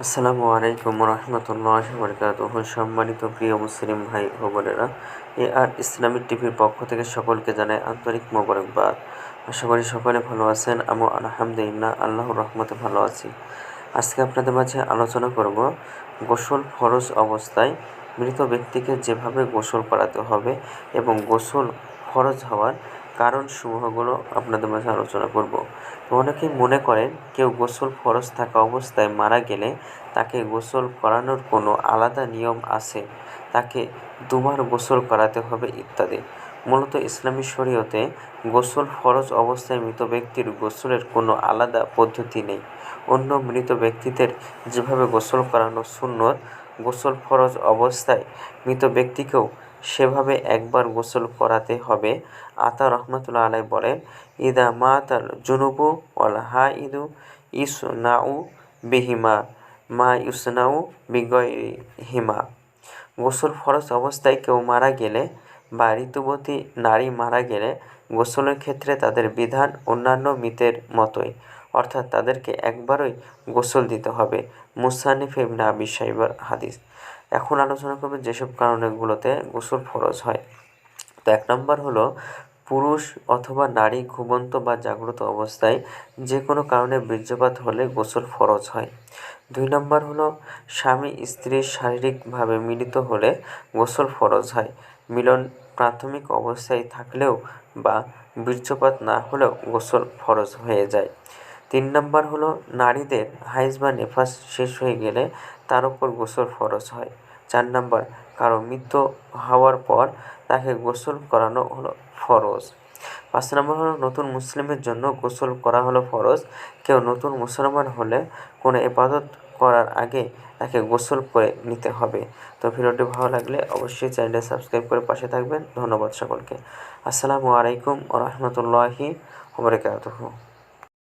আসসালামু আলাইকুম রহমতুল্লাহি ওয়া বারাকাতুহু। সম্মানিত প্রিয় মুসলিম ভাই ও বোনেরা, আর ইসলামিক টিভির পক্ষ থেকে সকলকে জানাই আন্তরিক মোবারকবাদ। আশা করি সকলে ভালো আছেন। আমি আলহামদুলিল্লাহ আল্লাহর রহমতে ভালো আছি। আজকে আপনাদের মাঝে আলোচনা করব গোসল ফরজ অবস্থায় মৃত ব্যক্তিকে যেভাবে গোসল করাতে হবে এবং গোসল ফরজ হওয়ার কারণসমূহগুলো আপনাদের মাঝে আলোচনা করব। তো অনেকেই মনে করেন কেউ গোসল ফরজ থাকা অবস্থায় মারা গেলে তাকে গোসল করানোর কোনো আলাদা নিয়ম আছে, তাকে দুবার গোসল করাতে হবে ইত্যাদি। মূলত ইসলামী শরীয়তে গোসল ফরজ অবস্থায় মৃত ব্যক্তির গোসলের কোনো আলাদা পদ্ধতি নেই। অন্য মৃত ব্যক্তিদের যেভাবে গোসল করানো সুন্নত, গোসল ফরজ অবস্থায় মৃত ব্যক্তিকেও সেভাবে একবার গোসল করাতে হবে। আতা রহমতুল্লাহ আলাই বলেন, ইদা মাতাল জুনুবু ওয়াল হাইদু ইসনাউ বিহিমা মা ইউসনাউ বিগয়রিহিমা। গোসল ফরজ অবস্থায় কেউ মারা গেলে বা ঋতুবতী নারী মারা গেলে গোসলের ক্ষেত্রে তাদের বিধান অন্যান্য মৃতের মতোই, অর্থাৎ তাদেরকে একবারই গোসল দিতে হবে। মুসান্নিফ ইবনে আবি শাইবার হাদিস। এখন আলোচনা করবেন যেসব কারণগুলোতে গোসল ফরজ হয়। তো 1 নম্বর হলো পুরুষ অথবা নারী ঘুমন্ত বা জাগ্রত অবস্থায় যে কোনো কারণে বীর্যপাত হলে গোসল ফরজ হয়। 2 নম্বর হলো স্বামী স্ত্রীর শারীরিকভাবে মিলিত হলে গোসল ফরজ হয়। মিলন প্রাথমিক অবস্থায় থাকলেও বা বীর্যপাত না হলেও গোসল ফরজ হয়ে যায়। 3 নম্বর হলো নারীদের হাইজ বা নেফাস শেষ হয়ে গেলে তার উপর গোসল ফরজ হয়। 4 নম্বর কারো মৃত্যু হওয়ার পর তাকে গোসল করানো হলো ফরজ। 5 নম্বর হলো নতুন মুসলিমের জন্য গোসল করা হলো ফরজ। কেউ নতুন মুসলমান হলে কোনো ইবাদত করার আগে তাকে গোসল করে নিতে হবে। তো ভিডিওটি ভালো লাগলে অবশ্যই চ্যানেলটি সাবস্ক্রাইব করে পাশে থাকবেন। ধন্যবাদ সকলকে। আসসালামু আলাইকুম ওয়া রাহমাতুল্লাহি ওয়া বারাকাতুহু।